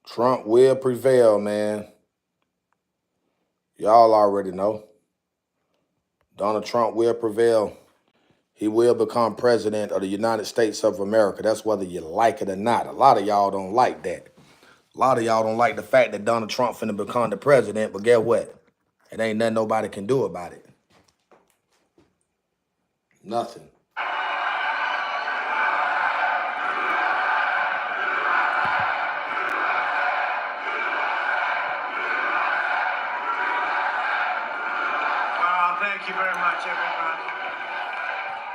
Trump will prevail, man. Y'all already know. Donald Trump will prevail. He will become president of the United States of America. That's whether you like it or not. A lot of y'all don't like that. A lot of y'all don't like the fact that Donald Trump finna become the president, but guess what? It ain't nothing nobody can do about it. Nothing. Thank you very much, everybody.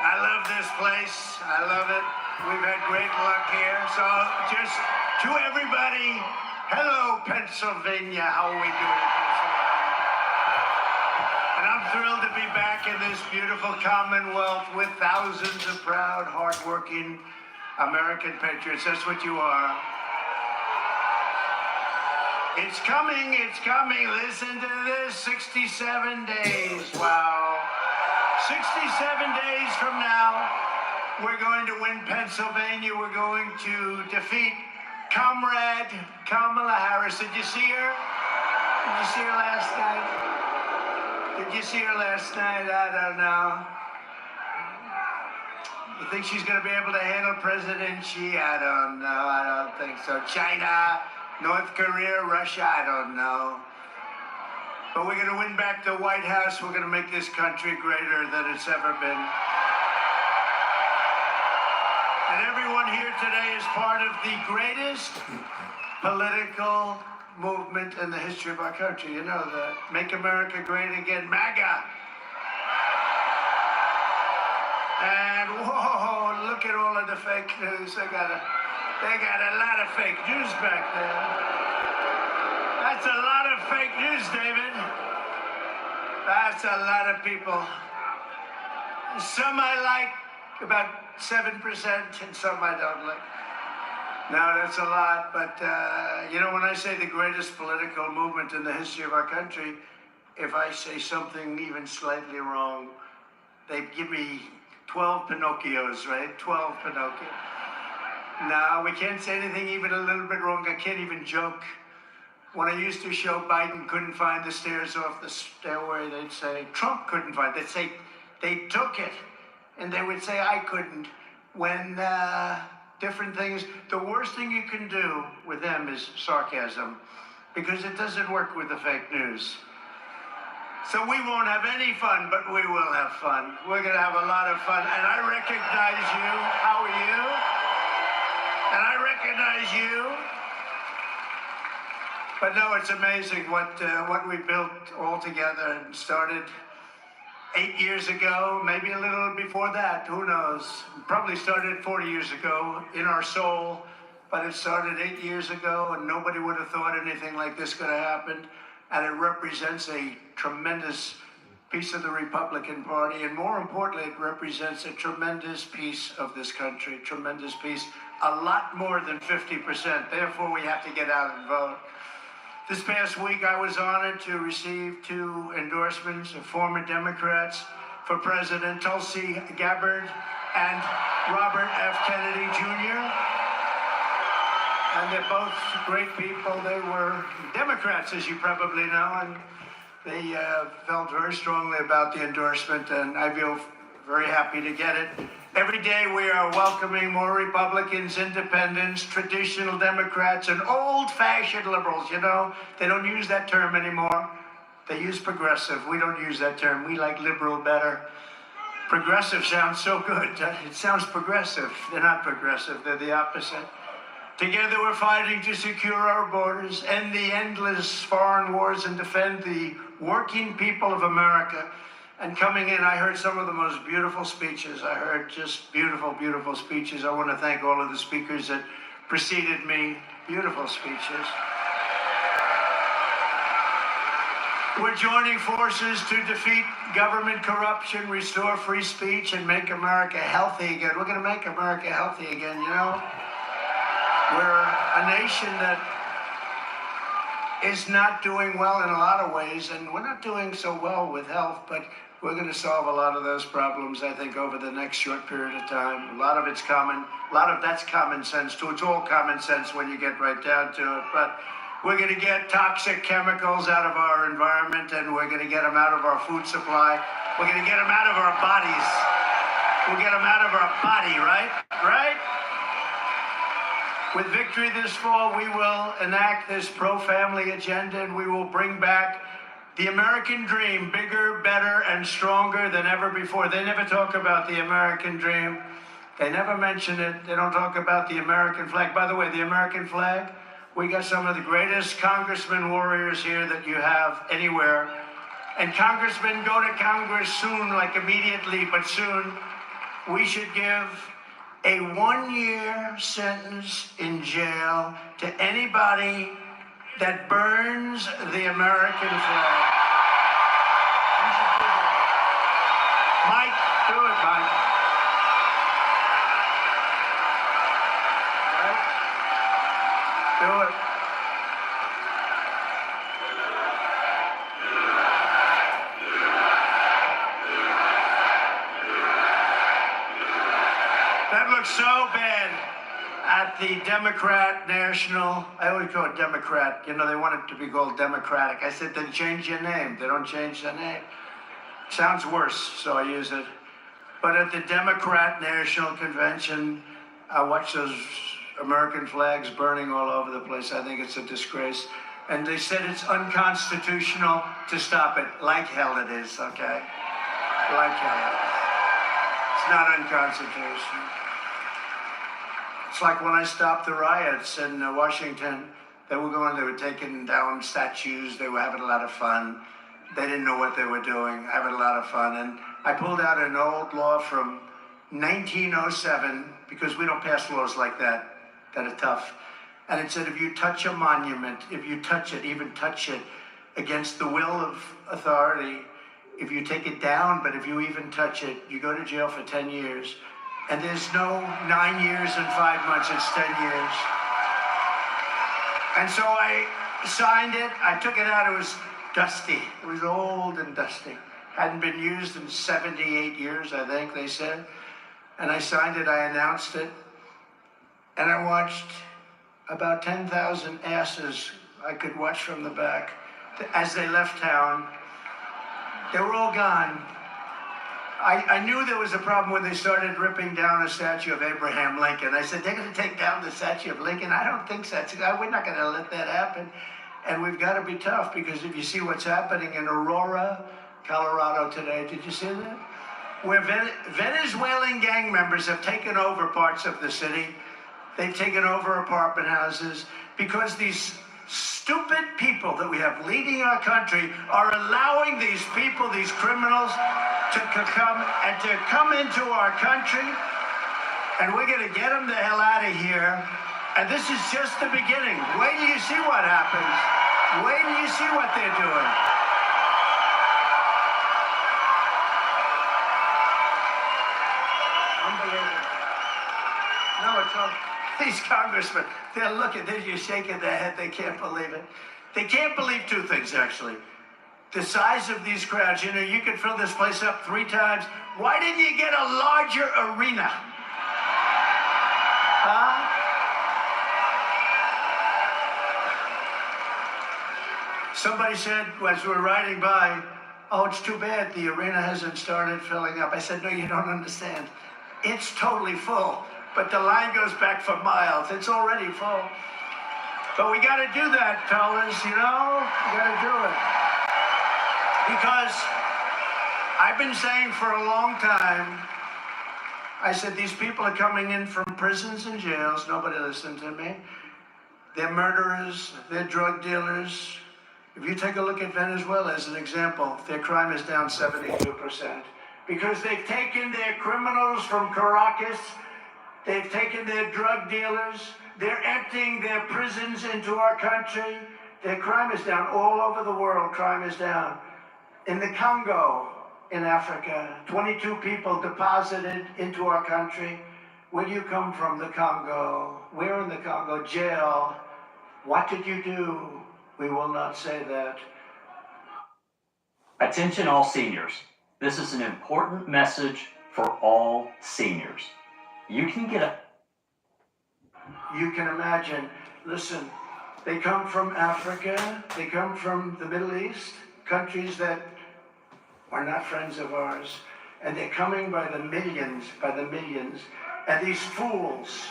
I love this place. I love it. We've had great luck here. So just to everybody, hello, Pennsylvania. How are we doing in Pennsylvania? And I'm thrilled to be back in this beautiful Commonwealth with thousands of proud, hardworking American patriots. That's what you are. It's coming, it's coming. Listen to this, 67 days, wow. 67 days from now, we're going to win Pennsylvania. We're going to defeat Comrade Kamala Harris. Did you see her? Did you see her last night? Did you see her last night? I don't know. You think she's going to be able to handle President Xi? I don't know. I don't think so. China, North Korea, Russia, I don't know. But we're going to win back the White House. We're going to make this country greater than it's ever been. And everyone here today is part of the greatest political movement in the history of our country. You know that. Make America Great Again, MAGA. And whoa, look at all of the fake news. They got a lot of fake news back there. That's a lot of fake news, David. That's a lot of people. Some I like, about 7%, and some I don't like. No, that's a lot, but you know, when I say the greatest political movement in the history of our country, if I say something even slightly wrong, they give me 12 Pinocchios, right? 12 Pinocchios. No, we can't say anything even a little bit wrong. I can't even joke. When I used to show Biden couldn't find the stairs off the stairway, they'd say, Trump couldn't find it. They'd say, they took it. And they would say, I couldn't. When different things, the worst thing you can do with them is sarcasm, because it doesn't work with the fake news. So we won't have any fun, but we will have fun. We're going to have a lot of fun. And I recognize you. How are you? And I recognize you. But no, it's amazing what we built all together and started 8 years ago, maybe a little before that, who knows? Probably started 40 years ago in our soul, but it started 8 years ago, and nobody would have thought anything like this could have happened. And it represents a tremendous piece of the Republican Party, and more importantly, it represents a tremendous piece of this country, tremendous piece, a lot more than 50%. Therefore, we have to get out and vote. This past week, I was honored to receive 2 endorsements of former Democrats for President, Tulsi Gabbard and Robert F. Kennedy Jr. And they're both great people. They were Democrats, as you probably know, and they felt very strongly about the endorsement, and I feel very happy to get it. Every day we are welcoming more Republicans, independents, traditional Democrats, and old-fashioned liberals. You know, they don't use that term anymore. They use progressive. We don't use that term. We like liberal better. Progressive sounds so good. It sounds progressive. They're not progressive. They're the opposite. Together we're fighting to secure our borders, end the endless foreign wars, and defend the working people of America. And coming in, I heard some of the most beautiful speeches. I heard just beautiful, beautiful speeches. I want to thank all of the speakers that preceded me. Beautiful speeches. We're joining forces to defeat government corruption, restore free speech, and make America healthy again. We're going to make America healthy again, you know? We're a nation that is not doing well in a lot of ways, and we're not doing so well with health, but We're going to solve a lot of those problems, I think, over the next short period of time. A lot of it's common. A lot of that's common sense, too. It's all common sense when you get right down to it. But we're going to get toxic chemicals out of our environment, and we're going to get them out of our food supply. We're going to get them out of our bodies. We'll get them out of our body, right? Right? With victory this fall, we will enact this pro-family agenda, and we will bring back the American dream, bigger, better, and stronger than ever before. They never talk about the American dream. They never mention it. They don't talk about the American flag. By the way, the American flag, we got some of the greatest congressmen warriors here that you have anywhere. And congressmen go to Congress soon, like immediately, but soon. We should give a 1-year sentence in jail to anybody that burns the American flag. We should do that. Mike, do it, Mike. Right? Do it. That looks so bad at the Democrat National. I always call it Democrat. You know, they want it to be called Democratic. I said, then change your name. They don't change their name. Sounds worse, so I use it. But at the Democrat National Convention, I watch those American flags burning all over the place. I think it's a disgrace. And they said it's unconstitutional to stop it. Like hell it is, okay? Like hell it is. It's not unconstitutional. It's like when I stopped the riots in Washington. They were taking down statues. They were having a lot of fun. They didn't know what they were doing, having a lot of fun. And I pulled out an old law from 1907, because we don't pass laws like that are tough. And it said, if you touch a monument, if you touch it, even touch it against the will of authority, if you take it down, but if you even touch it, you go to jail for 10 years. And there's no 9 years and 5 months, it's 10 years. And so I signed it, I took it out, it was dusty. It was old and dusty. Hadn't been used in 78 years, I think they said. And I signed it, I announced it. And I watched about 10,000 asses I could watch from the back as they left town. They were all gone. I knew there was a problem when they started ripping down a statue of Abraham Lincoln. I said, they're going to take down the statue of Lincoln? I don't think so. We're not going to let that happen. And we've got to be tough, because if you see what's happening in Aurora, Colorado today, did you see that? Where Venezuelan gang members have taken over parts of the city. They've taken over apartment houses because these stupid people that we have leading our country are allowing these people, these criminals, to come into our country, and we're going to get them the hell out of here. And this is just the beginning. Wait till you see what happens. Wait till you see what they're doing. Unbelievable. No, it's all. These congressmen, they're looking, they're just shaking their head. They can't believe it. They can't believe two things, actually. The size of these crowds, you know, you could fill this place up 3 times. Why didn't you get a larger arena? Huh? Somebody said, as we were riding by, oh, it's too bad the arena hasn't started filling up. I said, no, you don't understand. It's totally full, but the line goes back for miles. It's already full. But we got to do that, fellas, you know? We got to do it. Because I've been saying for a long time, I said, these people are coming in from prisons and jails. Nobody listened to me. They're murderers. They're drug dealers. If you take a look at Venezuela as an example, their crime is down 72%. Because they've taken their criminals from Caracas. They've taken their drug dealers. They're emptying their prisons into our country. Their crime is down all over the world. Crime is down. In the Congo, in Africa, 22 people deposited into our country. Where do you come from? The Congo. Where in the Congo? Jail. What did you do? We will not say that. Attention all seniors. This is an important message for all seniors. You can get a... You can imagine, listen, they come from Africa, they come from the Middle East, countries that are not friends of ours, and they're coming by the millions, and these fools,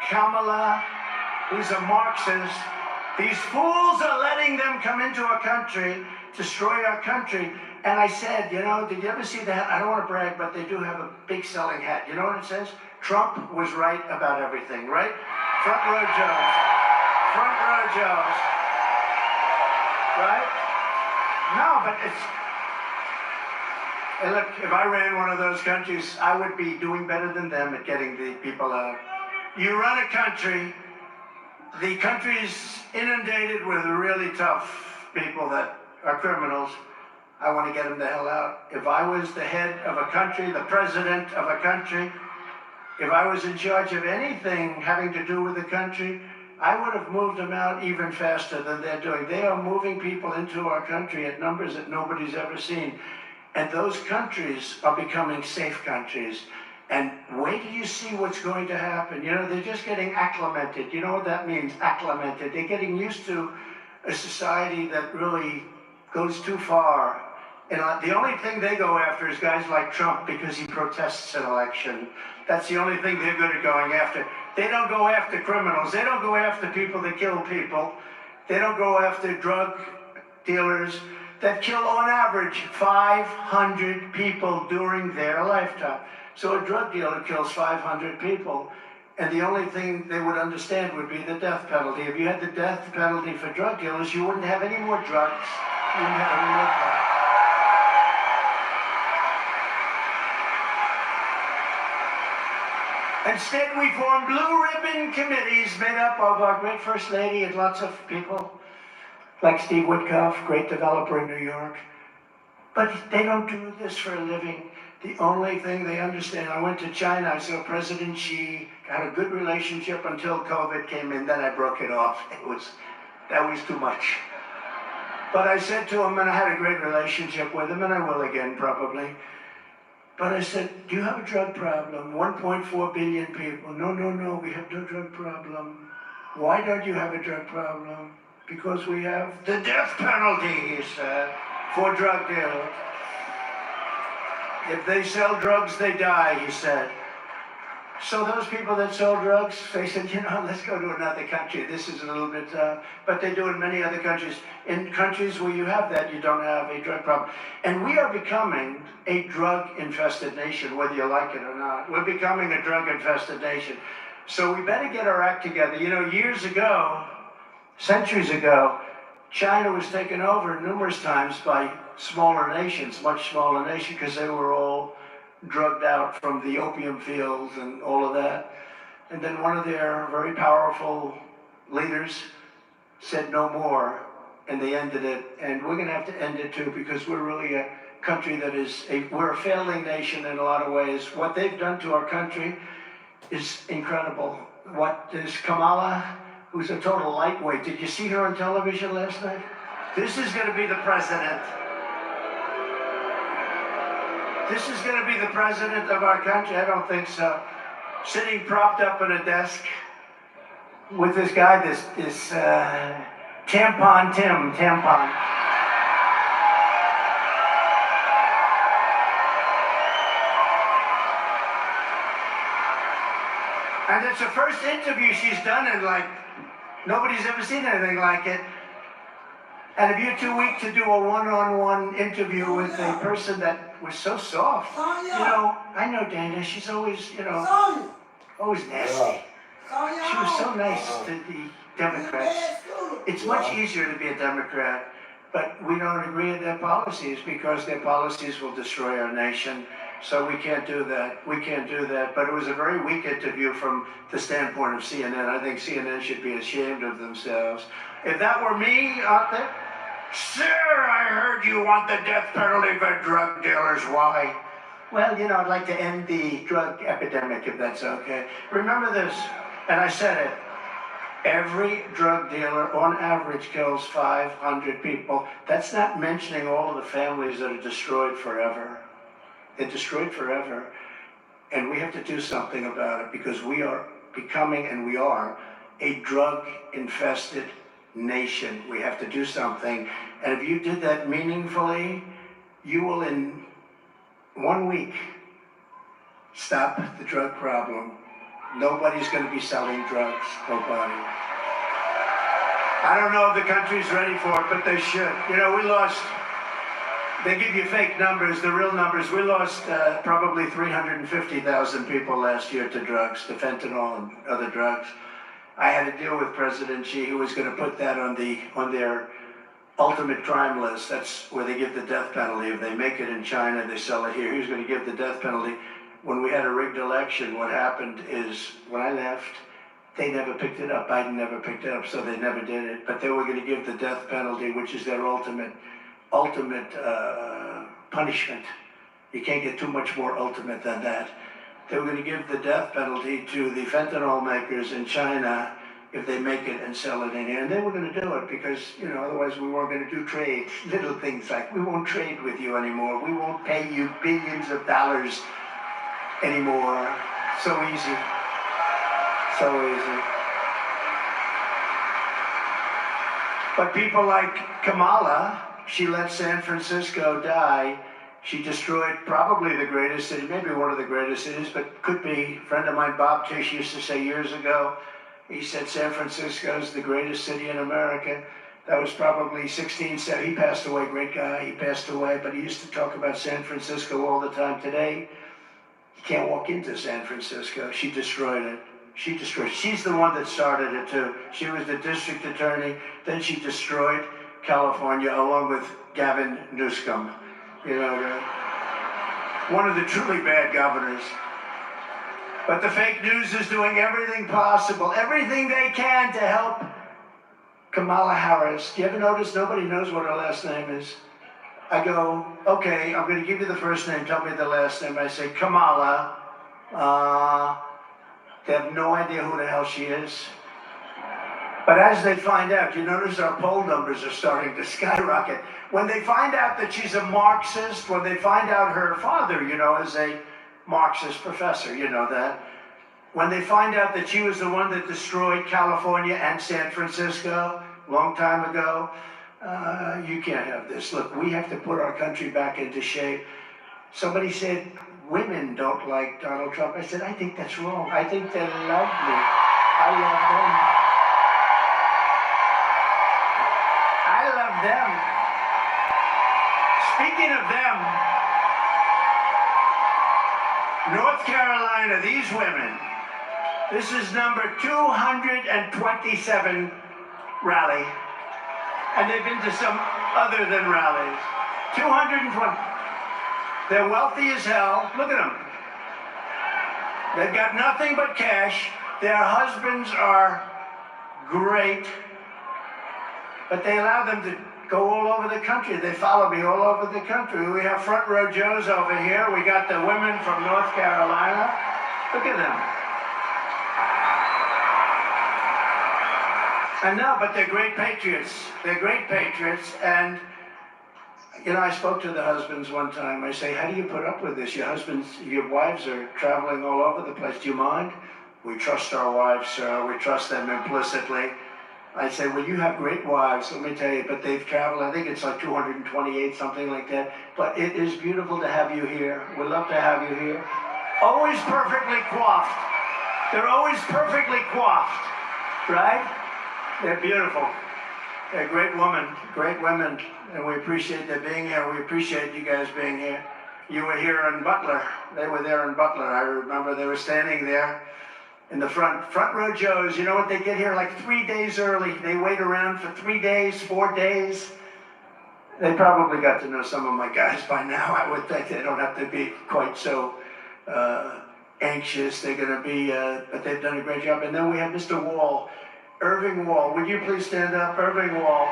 Kamala, who's a Marxist, these fools are letting them come into our country, destroy our country. And I said, you know, did you ever see the hat? I don't want to brag, but they do have a big selling hat. You know what it says? Trump was right about everything, right? Front row Joes. Front row Joes. Right? No, but it's... And look, if I ran one of those countries, I would be doing better than them at getting the people out. You run a country, the country's inundated with really tough people that are criminals. I want to get them the hell out. If I was the head of a country, the president of a country, if I was in charge of anything having to do with the country, I would have moved them out even faster than they're doing. They are moving people into our country at numbers that nobody's ever seen. And those countries are becoming safe countries. And wait till you see what's going to happen. You know, they're just getting acclimated. You know what that means, acclimated? They're getting used to a society that really goes too far. And the only thing they go after is guys like Trump because he protests an election. That's the only thing they're good at going after. They don't go after criminals. They don't go after people that kill people. They don't go after drug dealers that kill on average 500 people during their lifetime. So a drug dealer kills 500 people, and the only thing they would understand would be the death penalty. If you had the death penalty for drug dealers, you wouldn't have any more drugs. You wouldn't have any more drugs. Instead, we formed blue ribbon committees made up of our great First Lady and lots of people, like Steve Witkoff, great developer in New York. But they don't do this for a living. The only thing they understand, I went to China, I saw President Xi, had a good relationship until COVID came in, then I broke it off. That was too much. But I said to him, and I had a great relationship with him, and I will again probably. But I said, do you have a drug problem? 1.4 billion people. No, we have no drug problem. Why don't you have a drug problem? Because we have the death penalty, he said, for drug dealers. If they sell drugs, they die, he said. So those people that sell drugs, they said, you know, let's go to another country. This is a little bit, but they do in many other countries. In countries where you have that, you don't have a drug problem. And we are becoming a drug-infested nation, whether you like it or not. We're becoming a drug-infested nation. So we better get our act together. You know, years ago, centuries ago, China was taken over numerous times by smaller nations, much smaller nations, because they were all drugged out from the opium fields and all of that. And then one of their very powerful leaders said no more, and they ended it. And we're going to have to end it too, because we're really a country that is we're a failing nation in a lot of ways. What they've done to our country is incredible. What is Kamala, who's a total lightweight. Did you see her on television last night? This is going to be the president. This is going to be the president of our country? I don't think so. Sitting propped up at a desk with this guy, this Tampon Tim. And it's the first interview she's done, and like, nobody's ever seen anything like it. And if you're too weak to do a one-on-one interview with a person that was so soft, you know, I know Dana, she's always, you know, always nasty. She was so nice to the Democrats. It's much easier to be a Democrat, but we don't agree with their policies because their policies will destroy our nation. So we can't do that. We can't do that. But it was a very weak interview from the standpoint of CNN. I think CNN should be ashamed of themselves. If that were me out there, sir, I heard you want the death penalty for drug dealers. Why? Well, you know, I'd like to end the drug epidemic, if that's okay. Remember this, and I said it. Every drug dealer, on average, kills 500 people. That's not mentioning all of the families that are destroyed forever. They're destroyed forever. And we have to do something about it because we are becoming, and we are, a drug-infested nation. We have to do something. And if you did that meaningfully, you will in 1 week stop the drug problem. Nobody's going to be selling drugs. Nobody. I don't know if the country's ready for it, but they should. You know, we lost, they give you fake numbers, the real numbers. We lost probably 350,000 people last year to drugs, to fentanyl and other drugs. I had to deal with President Xi, who was going to put that on their ultimate crime list. That's where they give the death penalty. If they make it in China, they sell it here. He was going to give the death penalty. When we had a rigged election, what happened is, when I left, they never picked it up. Biden never picked it up, so they never did it. But they were going to give the death penalty, which is their ultimate punishment. You can't get too much more ultimate than that. They were going to give the death penalty to the fentanyl makers in China if they make it and sell it in here. And they were going to do it because, you know, otherwise we weren't going to do trade. Little things like, we won't trade with you anymore. We won't pay you billions of dollars anymore. So easy. So easy. But people like Kamala, she let San Francisco die. She destroyed probably the greatest city, maybe one of the greatest cities, but could be. A friend of mine, Bob Tisch, used to say years ago, he said San Francisco is the greatest city in America. That was probably 1670. He passed away, great guy, he passed away, but he used to talk about San Francisco all the time. Today, you can't walk into San Francisco. She destroyed it. She destroyed it. She's the one that started it too. She was the district attorney, then she destroyed California along with Gavin Newsom. You know, one of the truly bad governors. But the fake news is doing everything possible, everything they can to help Kamala Harris. Do you ever notice nobody knows what her last name is? I go, okay, I'm going to give you the first name, tell me the last name. I say, Kamala. They have no idea who the hell she is. But as they find out, you notice our poll numbers are starting to skyrocket. When they find out that she's a Marxist, when they find out her father, you know, is a Marxist professor, you know that. When they find out that she was the one that destroyed California and San Francisco a long time ago, you can't have this. Look, we have to put our country back into shape. Somebody said, women don't like Donald Trump. I said, I think that's wrong. I think they love me. I love them. I love them. Speaking of them, North Carolina, these women, this is number 227 rally. And they've been to some other than rallies. 220. They're wealthy as hell. Look at them. They've got nothing but cash. Their husbands are great. But they allow them to go all over the country. They follow me all over the country. We have front row Joes over here. We got the women from North Carolina. Look at them. And no, but they're great patriots. They're great patriots. And, you know, I spoke to the husbands one time. I say, how do you put up with this? Your wives are traveling all over the place. Do you mind? We trust our wives, sir. We trust them implicitly. I say, well, you have great wives, let me tell you, but they've traveled, I think it's like 228, something like that. But it is beautiful to have you here. We love to have you here. Always perfectly coiffed. They're always perfectly coiffed, right? They're beautiful. They're great women, and we appreciate their being here. We appreciate you guys being here. You were here in Butler. They were there in Butler. I remember they were standing there in the front row Joes. You know what? They get here like 3 days early. They wait around for 3 days, 4 days. They probably got to know some of my guys by now. I would think they don't have to be quite so anxious. They're going to be, but they've done a great job. And then we have Mr. Wall. Irving Wall, would you please stand up? Irving Wall.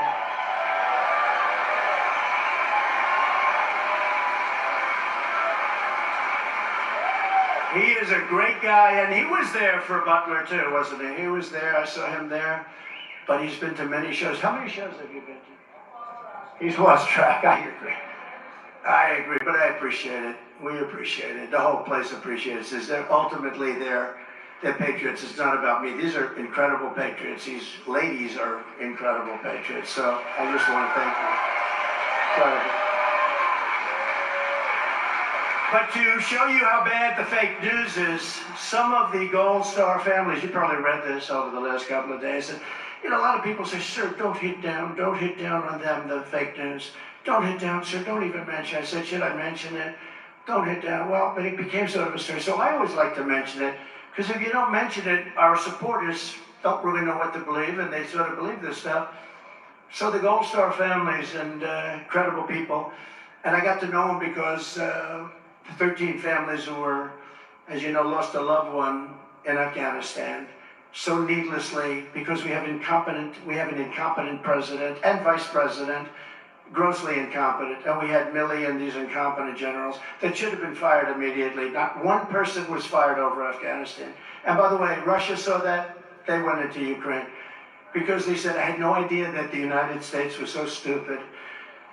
He is a great guy, and he was there for Butler too, wasn't he? He was there, I saw him there, but he's been to many shows. How many shows have you been to? He's lost track, I agree. I agree, but I appreciate it. We appreciate it. The whole place appreciates it. They're ultimately they're patriots. It's not about me. These are incredible patriots. These ladies are incredible patriots. So I just want to thank you. Incredible. But to show you how bad the fake news is, some of the Gold Star families, you probably read this over the last couple of days, and a lot of people say, sir, don't hit down on them, the fake news. Don't hit down, sir, don't even mention it. I said, should I mention it? Don't hit down. Well, but it became sort of a story. So I always like to mention it, because if you don't mention it, our supporters don't really know what to believe, and they sort of believe this stuff. So the Gold Star families and incredible people, and I got to know them because the 13 families who were, as you know, lost a loved one in Afghanistan so needlessly, because we have an incompetent president and vice president, grossly incompetent, and we had Milley and these incompetent generals that should have been fired immediately. Not one person was fired over Afghanistan. And by the way, Russia saw that, they went into Ukraine, because they said, I had no idea that the United States was so stupid.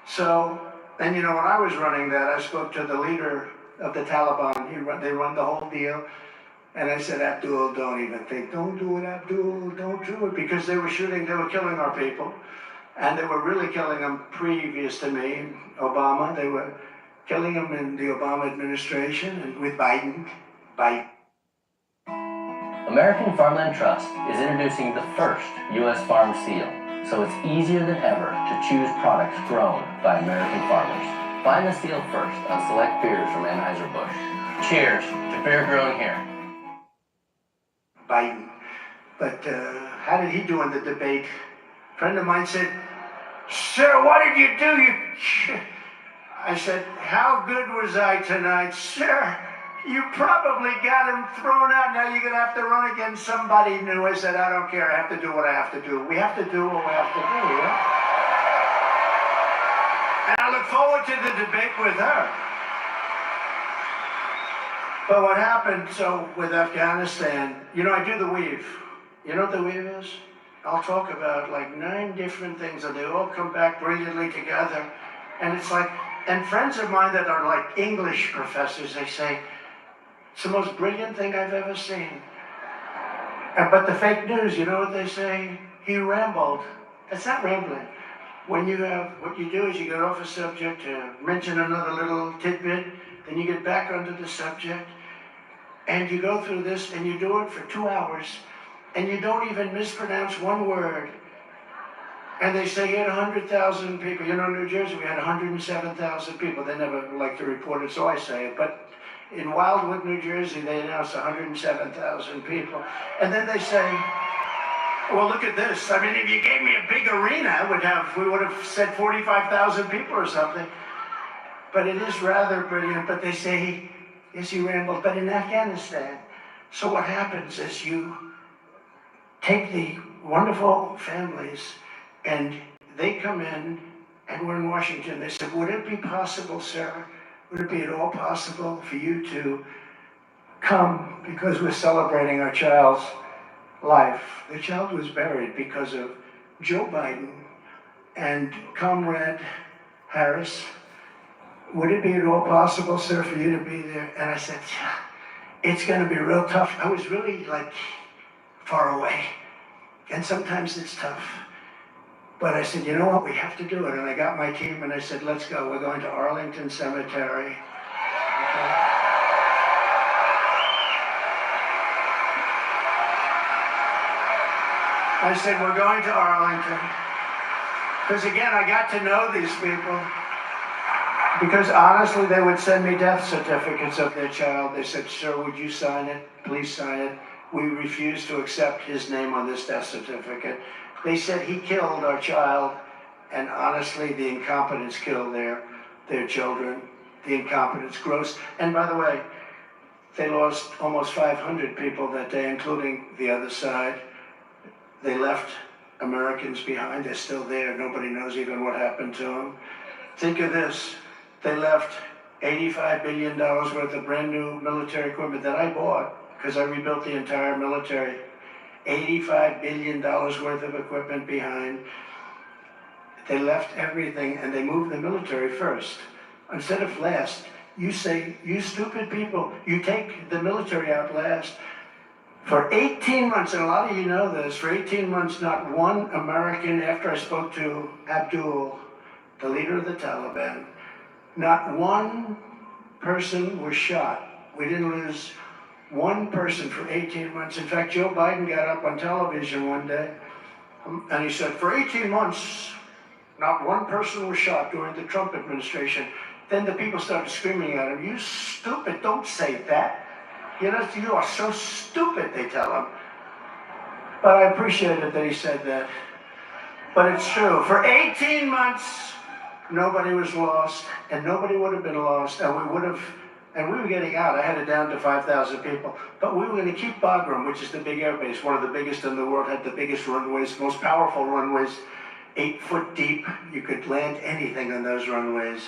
So, and when I was running that, I spoke to the leader of the Taliban. They run the whole deal. And I said, Abdul, don't even think. Don't do it, Abdul. Don't do it. Because they were killing our people. And they were really killing them previous to me, Obama. They were killing them in the Obama administration and with Biden. American Farmland Trust is introducing the first U.S. Farm Seal, so it's easier than ever to choose products grown by American farmers. Find the seal first on select beers from Anheuser-Busch. Cheers to beer grown here. Biden. But how did he do in the debate? A friend of mine said, sir, what did you do? I said, how good was I tonight? Sir, you probably got him thrown out. Now you're going to have to run against somebody new. I said, I don't care. I have to do what I have to do. We have to do what we have to do, yeah? And I look forward to the debate with her. But what happened, so with Afghanistan, I do the weave. You know what the weave is? I'll talk about like 9 different things, and they all come back brilliantly together. And it's like, and friends of mine that are like English professors, they say, it's the most brilliant thing I've ever seen. But the fake news, you know what they say? He rambled. That's not rambling. What you do is you get off a subject, mention another little tidbit, then you get back onto the subject, and you go through this, and you do it for 2 hours, and you don't even mispronounce one word. And they say you had 100,000 people. New Jersey, we had 107,000 people. They never like to report it, so I say it. But in Wildwood, New Jersey, they announced 107,000 people. And then they say, well, look at this. I mean, if you gave me a big arena, we would have said 45,000 people or something. But it is rather brilliant. But they say, yes, he rambled, but in Afghanistan. So what happens is you take the wonderful families, and they come in, and we're in Washington. They said, would it be possible, sir, would it be at all possible for you to come, because we're celebrating our child's life. The child was buried because of Joe Biden and Comrade Harris. Would it be at all possible, sir, for you to be there? And I said, it's going to be real tough. I was really far away, and sometimes it's tough. But I said, you know what, we have to do it. And I got my team and I said, let's go. We're going to Arlington Cemetery. Okay. I said, we're going to Arlington. Because again, I got to know these people. Because honestly, they would send me death certificates of their child. They said, sir, would you sign it? Please sign it. We refuse to accept his name on this death certificate. They said he killed our child, and honestly, the incompetence killed their children. The incompetence, gross. And by the way, they lost almost 500 people that day, including the other side. They left Americans behind. They're still there. Nobody knows even what happened to them. Think of this. They left $85 billion worth of brand new military equipment that I bought because I rebuilt the entire military. $85 billion worth of equipment behind. They left everything and they moved the military first. instead of last, you say, you stupid people, you take the military out last. For 18 months, and a lot of you know this, for 18 months, not one American, after I spoke to Abdul, the leader of the Taliban, not one person was shot. We didn't lose one person for 18 months. In fact, Joe Biden got up on television one day and he said, for 18 months, not one person was shot during the Trump administration. Then the people started screaming at him, you stupid, don't say that. You know, you are so stupid, they tell him. But I appreciated that he said that. But it's true. For 18 months, nobody was lost, and nobody would have been lost, and we were getting out. I had it down to 5,000 people. But we were going to keep Bagram, which is the big air base, one of the biggest in the world, had the biggest runways, most powerful runways, 8 foot deep. You could land anything on those runways.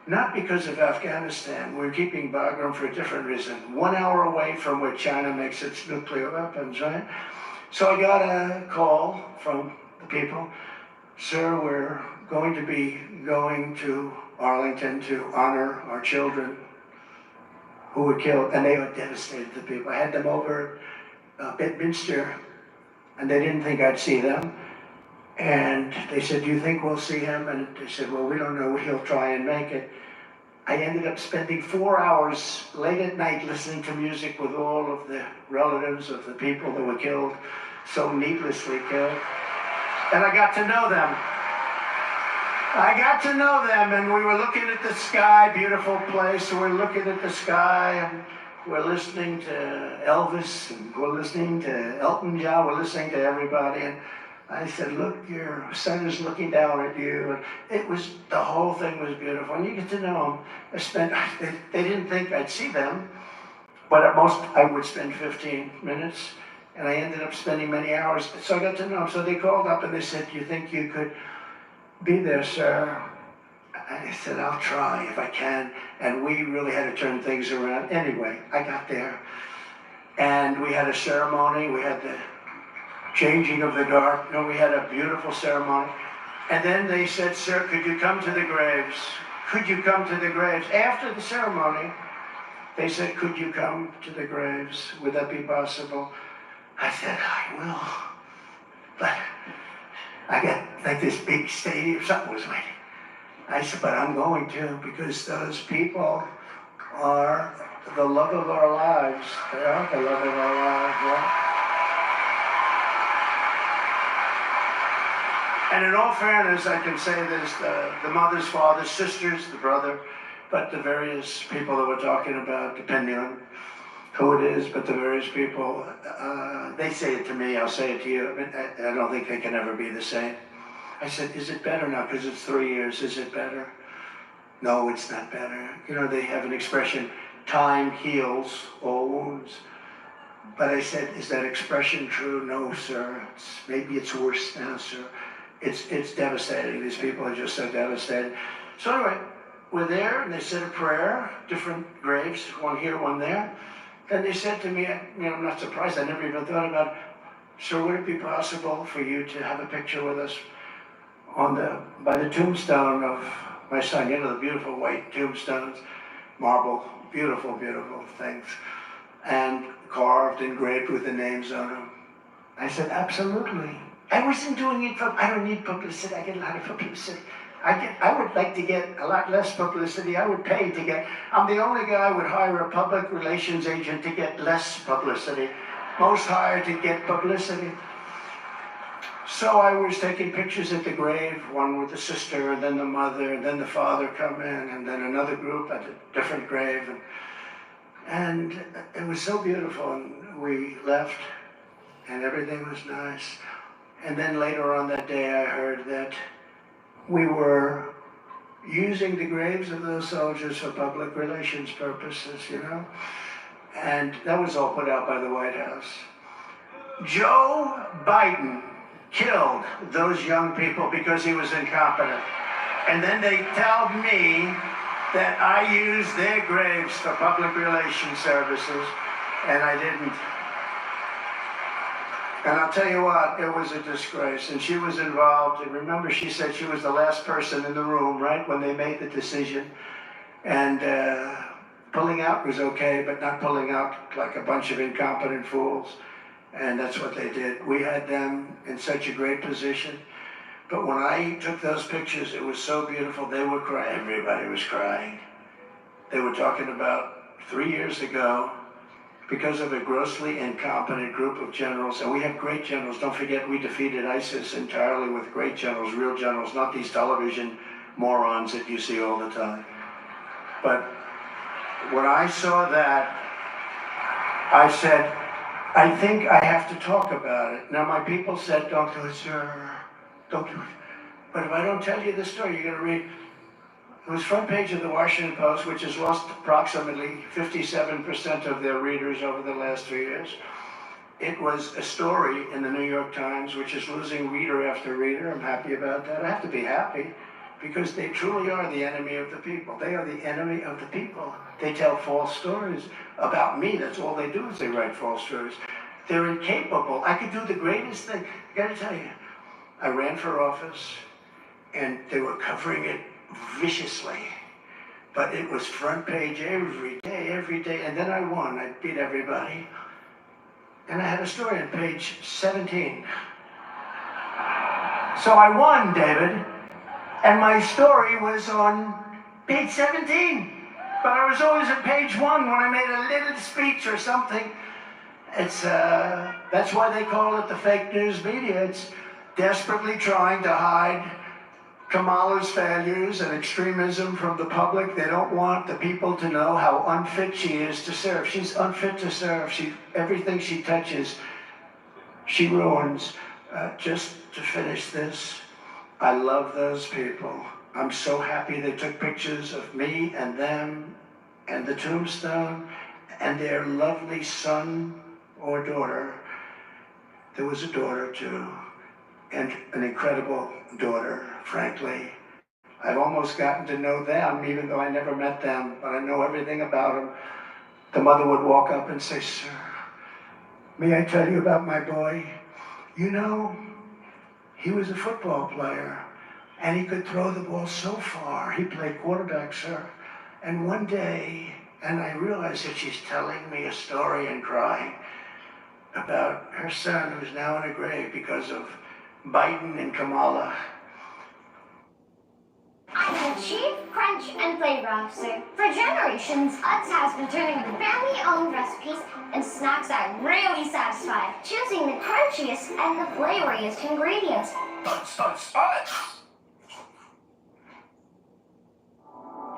Not because of Afghanistan. We're keeping Bagram for a different reason. 1 hour away from where China makes its nuclear weapons, right? So I got a call from the people. Sir, we're going to be going to Arlington to honor our children who were killed. And they were devastated, the people. I had them over at Bedminster, and they didn't think I'd see them. And they said, do you think we'll see him? And they said, well, we don't know. He'll try and make it. I ended up spending 4 hours late at night listening to music with all of the relatives of the people that were killed, so needlessly killed. And I got to know them. And we were looking at the sky, beautiful place. We're looking at the sky, and we're listening to Elvis, and we're listening to Elton John, we're listening to everybody. And I said, look, your son is looking down at you. And the whole thing was beautiful. And you get to know them. They didn't think I'd see them, but at most I would spend 15 minutes. And I ended up spending many hours. So I got to know them. So they called up and they said, do you think you could be there, sir? I said, I'll try if I can. And we really had to turn things around. Anyway, I got there. And we had a ceremony. We had the changing of the guard. You know, we had a beautiful ceremony. And then they said, sir, could you come to the graves? Could you come to the graves? After the ceremony, they said, could you come to the graves? Would that be possible? I said, I will. But I got like this big stadium, something was waiting. I said, but I'm going to, because those people are the love of our lives. They are the love of our lives, right? And in all fairness, I can say this, the mother's, father's, sisters, the brother, but the various people that we're talking about, depending on who it is, but the various people, they say it to me, I'll say it to you. I don't think they can ever be the same. I said, is it better now? Because it's 3 years, is it better? No, it's not better. You know, they have an expression, time heals all wounds. But I said, is that expression true? No, sir. Maybe it's worse now, sir. It's devastating. These people are just so devastated. So anyway, we're there, and they said a prayer, different graves, one here, one there. Then they said to me, I'm not surprised, I never even thought about it. Sir, would it be possible for you to have a picture with us by the tombstone of my son? You know, the beautiful white tombstones, marble, beautiful, beautiful things, and carved, engraved with the names on them. I said, absolutely. I wasn't doing it I don't need publicity. I get a lot of publicity. I would like to get a lot less publicity. I would pay to get, I'm the only guy who would hire a public relations agent to get less publicity. Most hire to get publicity. So I was taking pictures at the grave, one with the sister, and then the mother, and then the father come in, and then another group at a different grave. And it was so beautiful, and we left, and everything was nice. And then later on that day, I heard that we were using the graves of those soldiers for public relations purposes, you know? And that was all put out by the White House. Joe Biden killed those young people because he was incompetent. And then they tell me that I used their graves for public relations services, and I didn't. And I'll tell you what, it was a disgrace. And she was involved. And remember, she said she was the last person in the room, right, when they made the decision. And pulling out was okay, but not pulling out like a bunch of incompetent fools. And that's what they did. We had them in such a great position. But when I took those pictures, it was so beautiful. They were crying. Everybody was crying. They were talking about 3 years ago, because of a grossly incompetent group of generals, and we have great generals. Don't forget, we defeated ISIS entirely with great generals, real generals, not these television morons that you see all the time. But when I saw that, I said, I think I have to talk about it. Now, my people said, don't do it, sir. Don't do it. But if I don't tell you the story, you're going to read. It was front page of the Washington Post, which has lost approximately 57% of their readers over the last 3 years. It was a story in the New York Times, which is losing reader after reader. I'm happy about that. I have to be happy because they truly are the enemy of the people. They are the enemy of the people. They tell false stories about me. That's all they do is they write false stories. They're incapable. I could do the greatest thing. I got to tell you, I ran for office, and they were covering it viciously. But it was front page every day. And then I won. I beat everybody. And I had a story on page 17. So I won, David. And my story was on page 17. But I was always at page 1 when I made a little speech or something. It's that's why they call it the fake news media. It's desperately trying to hide Kamala's failures and extremism from the public. They don't want the people to know how unfit she is to serve. She's unfit to serve. Everything she touches, she ruins. Just to finish this, I love those people. I'm so happy they took pictures of me and them and the tombstone and their lovely son or daughter. There was a daughter too, and an incredible daughter, frankly. I've almost gotten to know them, even though I never met them, but I know everything about them. The mother would walk up and say, "Sir, may I tell you about my boy? You know, he was a football player, and he could throw the ball so far. He played quarterback, sir. And one day," and I realized that she's telling me a story and crying about her son who's now in a grave because of Biden and Kamala. I'm the Chief Crunch and Flavor Officer. For generations, Utz has been turning the family-owned recipes and snacks that really satisfy, choosing the crunchiest and the flavoriest ingredients. Utz.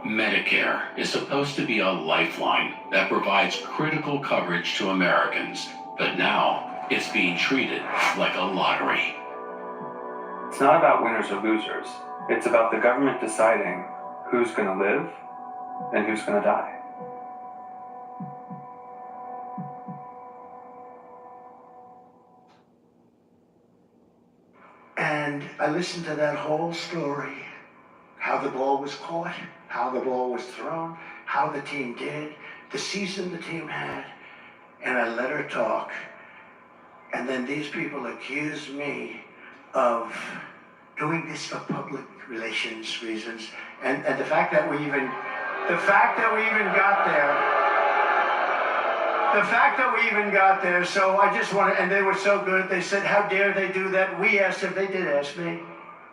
Medicare is supposed to be a lifeline that provides critical coverage to Americans, but now it's being treated like a lottery. It's not about winners or losers. It's about the government deciding who's going to live and who's going to die. And I listened to that whole story, how the ball was caught, how the ball was thrown, how the team did, the season the team had, and I let her talk. And then these people accused me of doing this for public relations reasons, and the fact that we even got there, so I just wanted, and they were so good, they said, how dare they do that? We asked if they did ask me.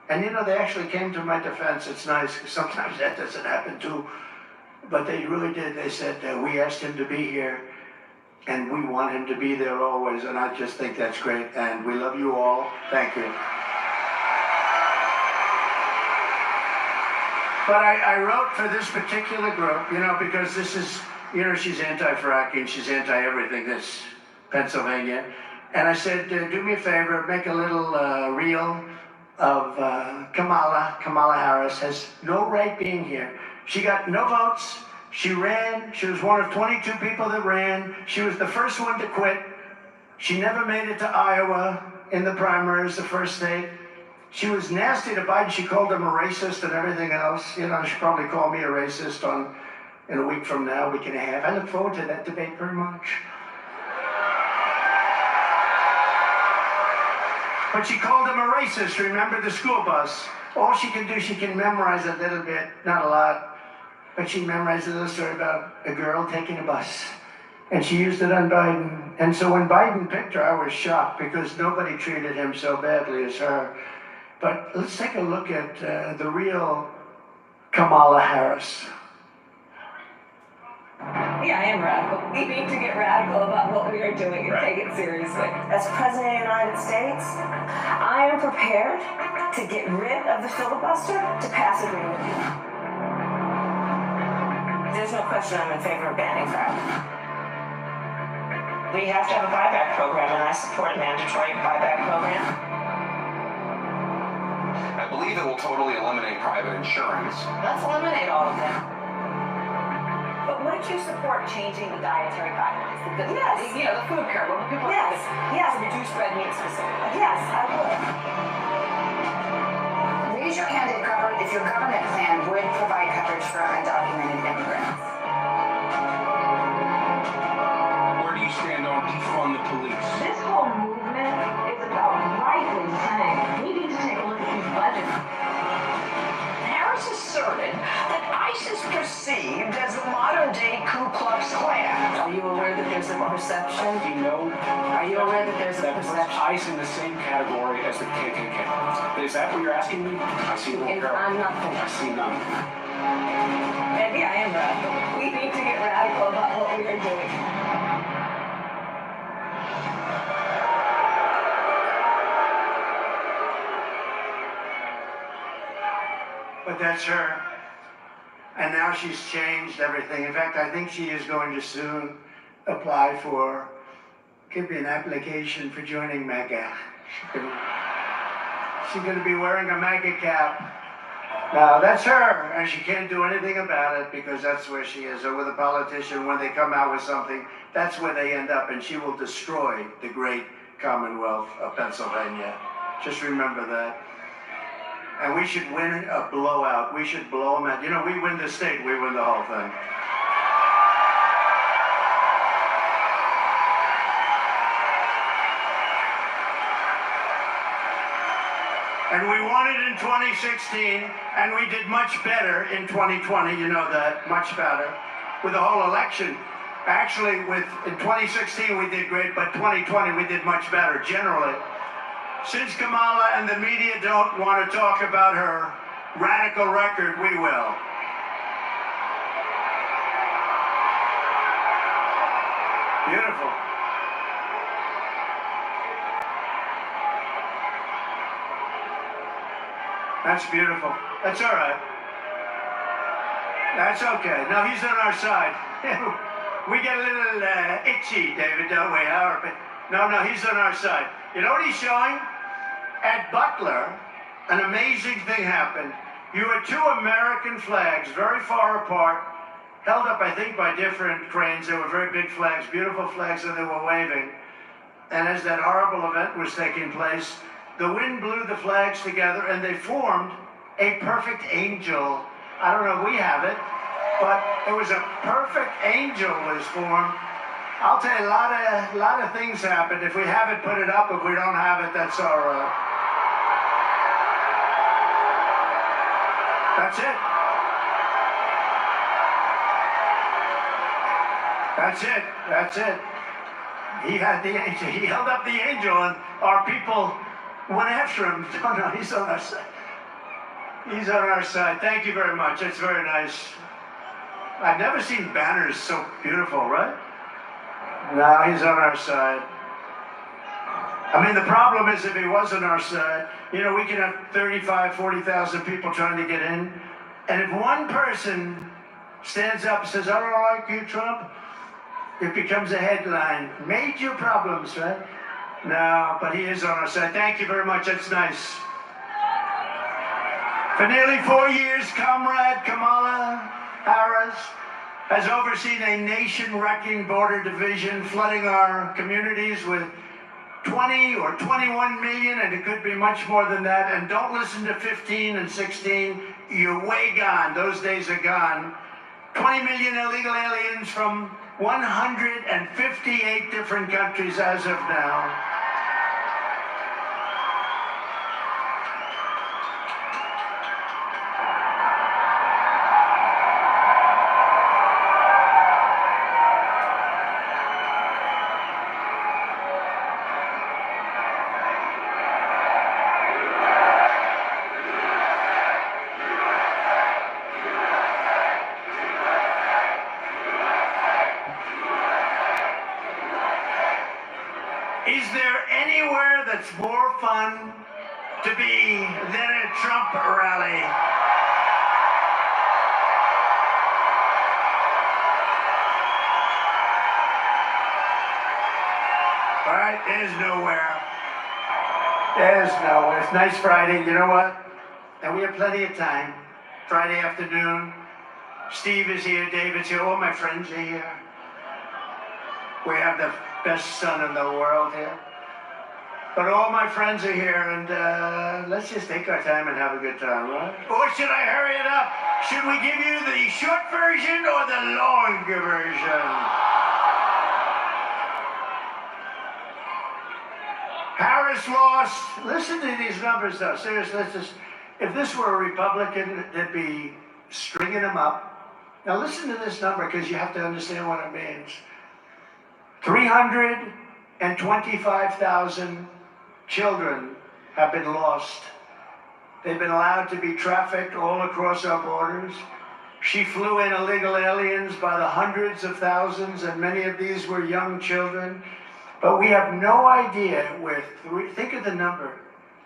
And you know, they actually came to my defense. It's nice, because sometimes that doesn't happen too. But they really did. They said, we asked him to be here, and we want him to be there always, and I just think that's great, and we love you all. Thank you. But I wrote for this particular group, you know, because this is, you know, she's anti-fracking, she's anti-everything, this Pennsylvania. And I said, do me a favor, make a little reel of Kamala Harris has no right being here. She got no votes. She ran. She was one of 22 people that ran. She was the first one to quit. She never made it to Iowa in the primaries, the first state. She was nasty to Biden. She called him a racist and everything else. You know, she'll probably call me a racist in a week from now, week and a half. I look forward to that debate very much. But she called him a racist. Remember the school bus? All she can do, she can memorize a little bit, not a lot. but she memorized a little story about a girl taking a bus. And she used it on Biden. And so when Biden picked her, I was shocked because nobody treated him so badly as her. But let's take a look at the real Kamala Harris. Yeah, I am radical. We need to get radical about what we are doing and take it seriously. As President of the United States, I am prepared to get rid of the filibuster to pass agreement. There's no question I'm in favor of banning fracking. We have to have a buyback program, and I support a mandatory buyback program. I believe it will totally eliminate private insurance. Let's eliminate all of them. But wouldn't you support changing the dietary guidelines? Yes. You know, the food pyramid. People yes. Yes. Reduce red meat specifically. Yes, I would. Raise your hand if your government plan would provide coverage for undocumented immigrants. Stand on defund the police. This whole movement is about rightly saying we need to take a look at these budgets. Harris asserted that ICE is perceived as the modern-day Ku Klux Klan. Are you aware that there's a perception? You know, Are you aware that there's a that puts perception? ICE in the same category as the KKK. Is that what you're asking me? I see no I'm not finished. I see none. Maybe I am radical. We need to get radical about what we are doing. But that's her. And now she's changed everything. In fact, I think she is going to soon apply for, could be an application for joining MAGA. She's going to be wearing a MAGA cap. Now, that's her, and she can't do anything about it because that's where she is. Or with a politician, when they come out with something, that's where they end up, and she will destroy the great Commonwealth of Pennsylvania. Just remember that. And we should win a blowout. We should blow them out. You know, we win the state, we win the whole thing. And we won it in 2016, and we did much better in 2020. You know that, much better. With the whole election. Actually, in 2016 we did great, but 2020 we did much better, generally. Since Kamala and the media don't want to talk about her radical record, we will. Beautiful. That's beautiful. That's all right. That's okay. No, he's on our side. We get a little itchy, David, don't we? No, he's on our side. You know what he's showing? At Butler, an amazing thing happened. You had two American flags, very far apart, held up, I think, by different cranes. They were very big flags, beautiful flags, and they were waving. And as that horrible event was taking place, the wind blew the flags together, and they formed a perfect angel. I don't know if we have it, but it was a perfect angel was formed. I'll tell you, a lot of things happened. If we have it, put it up. If we don't have it, that's all right. That's it. That's it. That's it. He had the angel. He held up the angel, and our people went after him. No, he's on our side. He's on our side. Thank you very much. It's very nice. I've never seen banners so beautiful, right? No, he's on our side. I mean, the problem is if he was on our side, you know, we could have 35, 40,000 people trying to get in. And if one person stands up and says, I don't like you, Trump, it becomes a headline. Major problems, right? No, but he is on our side. Thank you very much. That's nice. For nearly 4 years, Comrade Kamala Harris has overseen a nation-wrecking border division, flooding our communities with 20 or 21 million, and it could be much more than that. And don't listen to 15 and 16. You're way gone. Those days are gone. 20 million illegal aliens from 158 different countries as of now. that's more fun to be than a Trump rally? All right, there's nowhere. There's nowhere. It's nice Friday. You know what? And we have plenty of time. Friday afternoon. Steve is here. David's here. All my friends are here. We have the best son in the world here. But all my friends are here, and let's just take our time and have a good time, right? Or should I hurry it up? Should we give you the short version or the longer version? Harris lost. Listen to these numbers, though. Seriously, if this were a Republican, they'd be stringing them up. Now listen to this number, because you have to understand what it means. 325,000 children have been lost. They've been allowed to be trafficked all across our borders. She flew in illegal aliens by the hundreds of thousands, and many of these were young children. But we have no idea where, think of the number,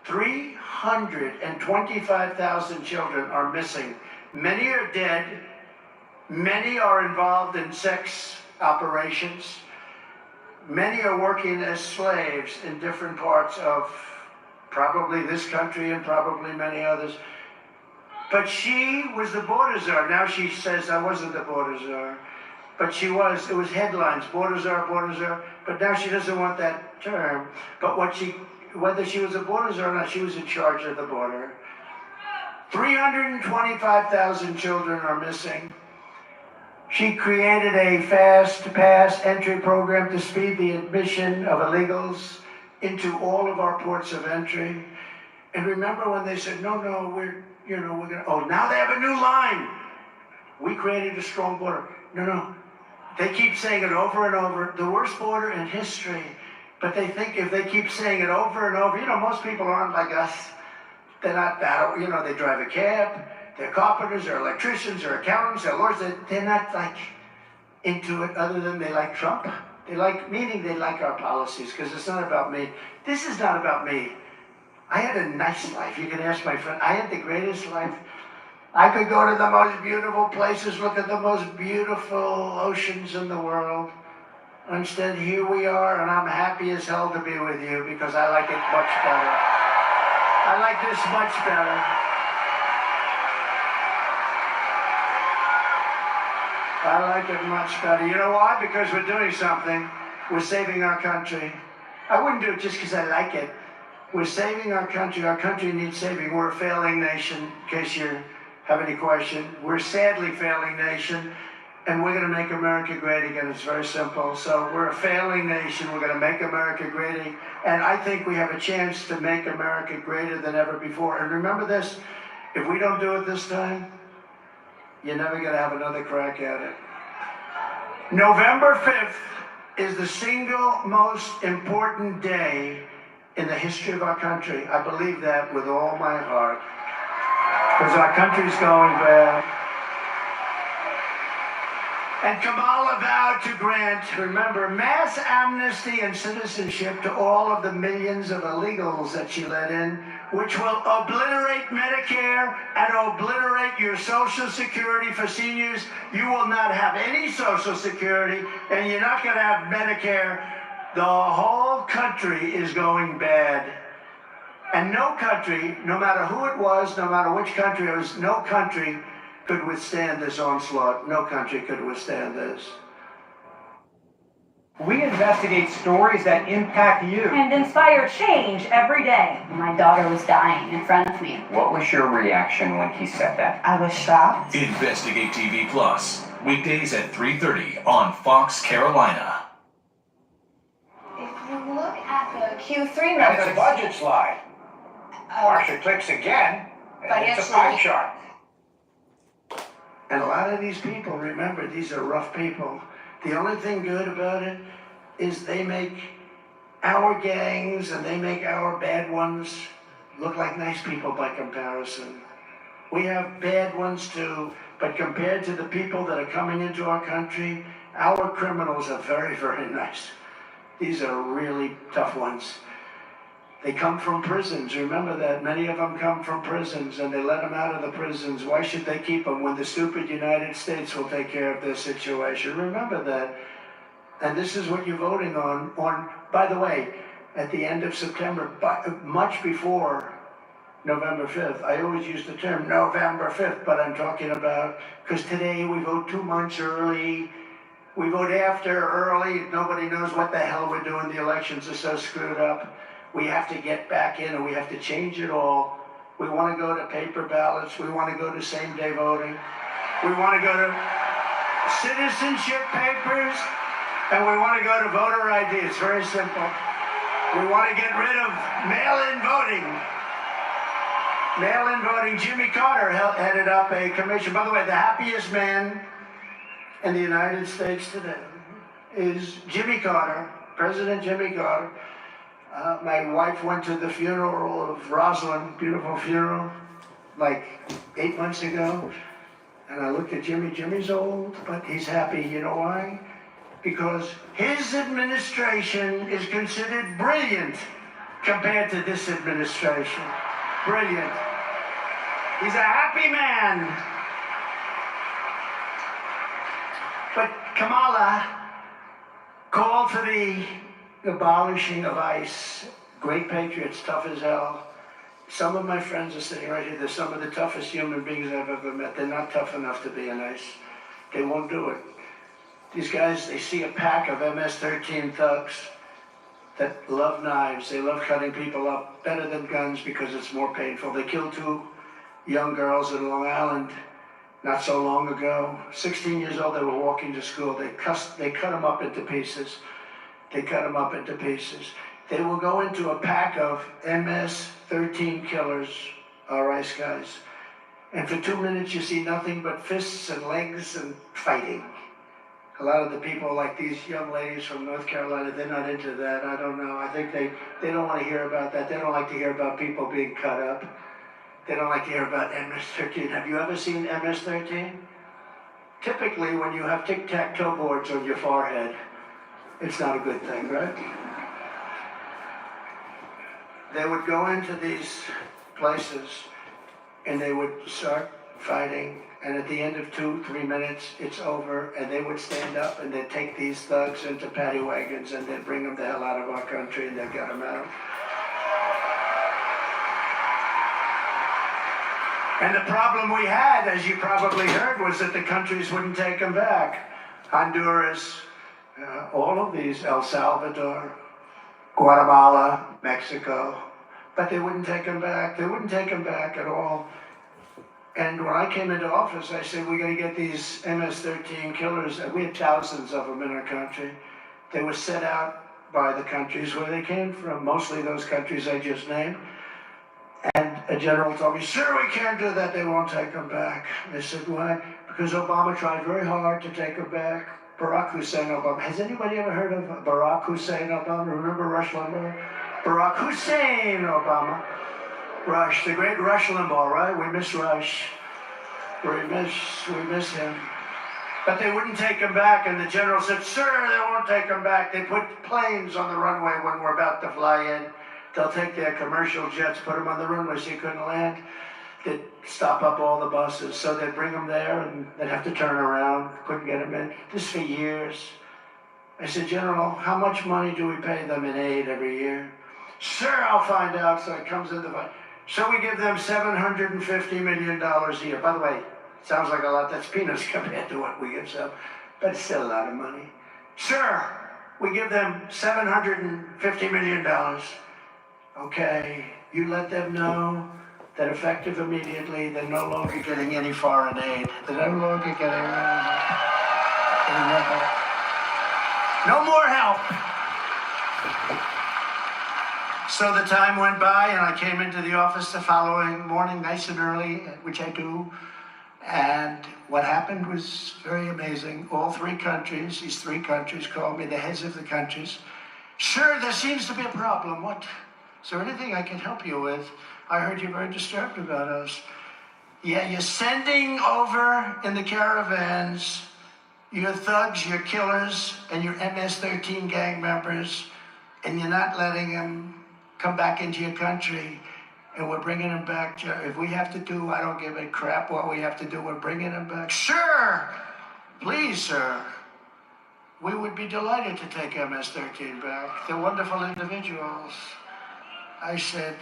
325,000 children are missing. Many are dead. Many are involved in sex operations. Many are working as slaves in different parts of probably this country and probably many others. But she was the border czar. Now she says I wasn't the border czar. But she was. It was headlines, border czar, border czar. But now she doesn't want that term. But whether she was a border czar or not, she was in charge of the border. 325,000 children are missing. She created a fast pass entry program to speed the admission of illegals into all of our ports of entry. And remember when they said, no, we're gonna, oh, now they have a new line. We created a strong border. No. They keep saying it over and over, the worst border in history. But they think if they keep saying it over and over, most people aren't like us. They're not that, they drive a cab. They're carpenters, they're electricians, they're accountants, they're lawyers. They're not like into it other than they like Trump. They like our policies, because it's not about me. This is not about me. I had a nice life. You can ask my friend. I had the greatest life. I could go to the most beautiful places, look at the most beautiful oceans in the world. Instead, here we are, and I'm happy as hell to be with you, because I like it much better. I like this much better. I like it much better. You know why? Because we're doing something. We're saving our country. I wouldn't do it just because I like it. We're saving our country. Our country needs saving. We're a failing nation, in case you have any question. We're a sadly failing nation, and we're going to make America great again. It's very simple. So we're a failing nation. We're going to make America great again. And I think we have a chance to make America greater than ever before. And remember this, if we don't do it this time, you're never going to have another crack at it. November 5th is the single most important day in the history of our country. I believe that with all my heart. Because our country's going bad. And Kamala vowed to grant, remember, mass amnesty and citizenship to all of the millions of illegals that she let in, which will obliterate Medicare and obliterate your Social Security for seniors. You will not have any Social Security, and you're not going to have Medicare. The whole country is going bad. And no country, no matter who it was, no matter which country it was, no country could withstand this onslaught. No country could withstand this. We investigate stories that impact you. And inspire change every day. My daughter was dying in front of me. What was your reaction when he said that? I was shocked. Investigate TV Plus, weekdays at 3:30 on Fox Carolina. If you look at the Q3 And numbers... the budget slide. Marsha clicks again, and it's a pie chart. And a lot of these people, remember, these are rough people. The only thing good about it is they make our gangs and they make our bad ones look like nice people by comparison. We have bad ones too, but compared to the people that are coming into our country, our criminals are very, very nice. These are really tough ones. They come from prisons. Remember that. Many of them come from prisons, and they let them out of the prisons. Why should they keep them when the stupid United States will take care of their situation? Remember that. And this is what you're voting on. By the way, at the end of September, much before November 5th. I always use the term November 5th, but I'm talking about, because today we vote 2 months early. We vote after early. Nobody knows what the hell we're doing. The elections are so screwed up. We have to get back in and we have to change it all. We want to go to paper ballots. We want to go to same-day voting. We want to go to citizenship papers. And we want to go to voter ID. It's very simple. We want to get rid of mail-in voting. Mail-in voting. Jimmy Carter headed up a commission. By the way, the happiest man in the United States today is Jimmy Carter, President Jimmy Carter. My wife went to the funeral of Rosalind, beautiful funeral, like 8 months ago. And I looked at Jimmy. Jimmy's old, but he's happy. You know why? Because his administration is considered brilliant compared to this administration. Brilliant. He's a happy man. But Kamala called for the abolishing of ICE. Great patriots, tough as hell. Some of my friends are sitting right here. They're some of the toughest human beings I've ever met. They're not tough enough to be in ICE. They won't do it. These guys, they see a pack of MS-13 thugs that love knives. They love cutting people up better than guns because it's more painful. They killed 2 young girls in Long Island not so long ago. 16 years old, they were walking to school. They cut them up into pieces. They cut them up into pieces. They will go into a pack of MS-13 killers, our ICE guys. And for 2 minutes, you see nothing but fists and legs and fighting. A lot of the people, like these young ladies from North Carolina, they're not into that. I don't know. I think they don't want to hear about that. They don't like to hear about people being cut up. They don't like to hear about MS-13. Have you ever seen MS-13? Typically, when you have tic-tac-toe boards on your forehead, it's not a good thing, right? They would go into these places and they would start fighting, and at the end of 2-3 minutes, it's over, and they would stand up and they'd take these thugs into paddy wagons and they'd bring them the hell out of our country and they'd get them out. And the problem we had, as you probably heard, was that the countries wouldn't take them back. Honduras, all of these, El Salvador, Guatemala, Mexico, but they wouldn't take them back. They wouldn't take them back at all. And when I came into office, I said, we're going to get these MS-13 killers. And we had thousands of them in our country. They were set out by the countries where they came from, mostly those countries I just named. And a general told me, sir, we can't do that. They won't take them back. I said, why? Because Obama tried very hard to take them back. Barack Hussein Obama. Has anybody ever heard of Barack Hussein Obama? Remember Rush Limbaugh? Barack Hussein Obama. Rush, the great Rush Limbaugh, right? We miss Rush. We miss him. But they wouldn't take him back, and the general said, sir, they won't take him back. They put planes on the runway when we're about to fly in. They'll take their commercial jets, put them on the runway so you couldn't land. They'd stop up all the buses. So they'd bring them there, and they'd have to turn around. Couldn't get them in. This for years. I said, General, how much money do we pay them in aid every year? Sir, I'll find out. So it comes in the fight. So we give them $750 million a year. By the way, sounds like a lot. That's peanuts compared to what we give them, but it's still a lot of money. Sir, we give them $750 million. Okay, you let them know that effective immediately, they're no longer getting any foreign aid. They're no longer getting any help. No more help. So the time went by, and I came into the office the following morning, nice and early, which I do. And what happened was very amazing. All 3 countries, these 3 countries called me, the heads of the countries. Sure, there seems to be a problem. What? Is there anything I can help you with? I heard you're very disturbed about us. Yeah, you're sending over in the caravans your thugs, your killers, and your MS-13 gang members, and you're not letting them come back into your country, and we're bringing them back. If we have to do, I don't give a crap what we have to do, we're bringing them back. Sure, please, sir. We would be delighted to take MS-13 back. They're wonderful individuals. I said,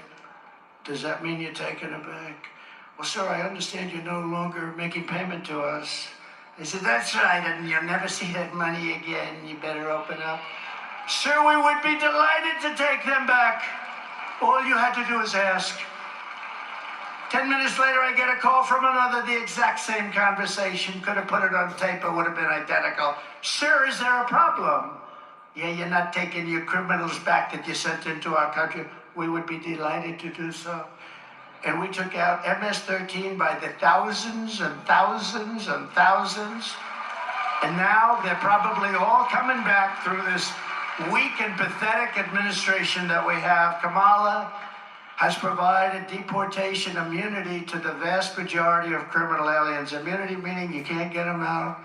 does that mean you're taking them back? Well, sir, I understand you're no longer making payment to us. I said, that's right, and you'll never see that money again. You better open up. Sir, we would be delighted to take them back. All you had to do is ask. 10 minutes later, I get a call from another, the exact same conversation. Could have put it on tape, it would have been identical. Sir, is there a problem? Yeah, you're not taking your criminals back that you sent into our country. We would be delighted to do so. And we took out MS-13 by the thousands and thousands and thousands. And now they're probably all coming back through this weak and pathetic administration that we have. Kamala has provided deportation immunity to the vast majority of criminal aliens. Immunity meaning you can't get them out.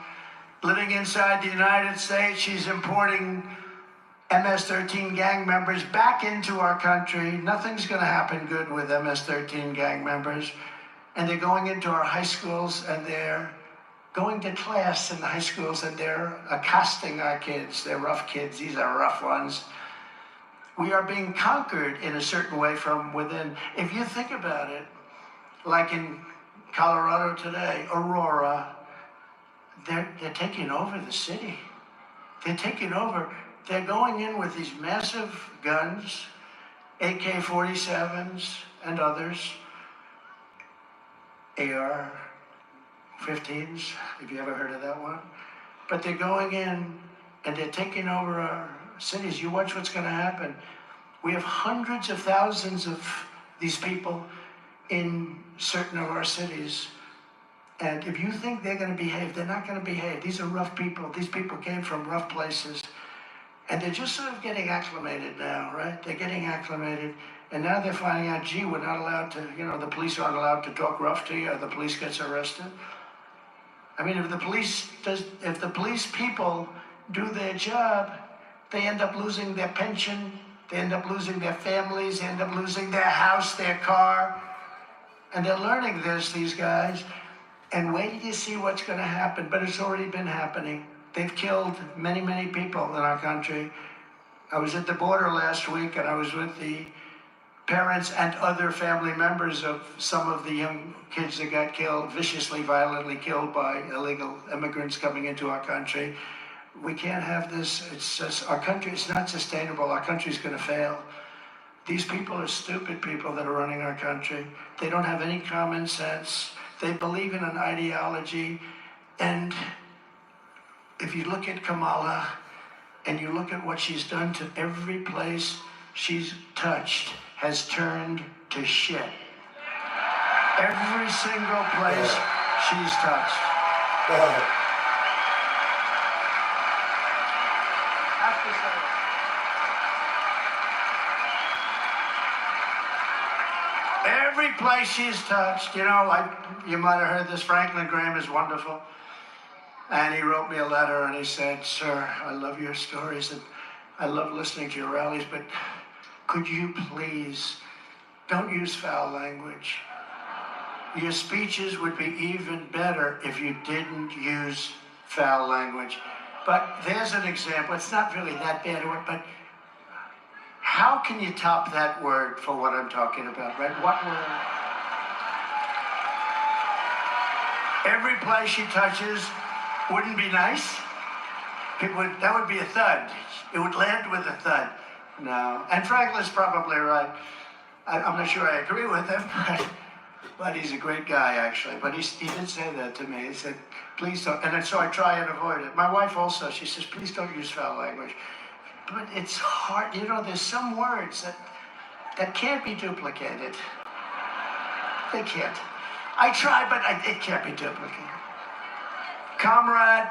Living inside the United States, she's importing MS-13 gang members back into our country. Nothing's going to happen good with MS-13 gang members. And they're going into our high schools, and they're going to class in the high schools, and they're accosting our kids. They're rough kids. These are rough ones. We are being conquered in a certain way from within. If you think about it, like in Colorado today, Aurora, they're taking over the city. They're taking over. They're going in with these massive guns, AK-47s and others, AR-15s, if you ever heard of that one. But they're going in and they're taking over our cities. You watch what's going to happen. We have hundreds of thousands of these people in certain of our cities. And if you think they're going to behave, they're not going to behave. These are rough people. These people came from rough places. And they're just sort of getting acclimated now, right? They're getting acclimated. And now they're finding out, gee, we're not allowed to, the police aren't allowed to talk rough to you, or the police gets arrested. I mean, if the police people do their job, they end up losing their pension, they end up losing their families, they end up losing their house, their car. And they're learning this, these guys. And wait till you see what's going to happen. But it's already been happening. They've killed many, many people in our country. I was at the border last week, and I was with the parents and other family members of some of the young kids that got killed, viciously, violently killed by illegal immigrants coming into our country. We can't have this. It's just, our country, it's not sustainable. Our country's going to fail. These people are stupid people that are running our country. They don't have any common sense. They believe in an ideology. And if you look at Kamala and you look at what she's done to every place she's touched has turned to shit. Every single place she's touched. Every place she's touched, like you might have heard this, Franklin Graham is wonderful. And he wrote me a letter and he said, sir, I love your stories and I love listening to your rallies, but could you please don't use foul language. Your speeches would be even better if you didn't use foul language. But there's an example. It's not really that bad a word, but how can you top that word for what I'm talking about, right? What word? Every place she touches wouldn't be nice. That would be a thud. It would land with a thud. No. And Franklin's probably right. I'm not sure I agree with him, but he's a great guy, actually. But he did say that to me. He said, please don't. And so I try and avoid it. My wife also, she says, please don't use foul language. But it's hard. There's some words that can't be duplicated. They can't. I try, but it can't be duplicated. Comrade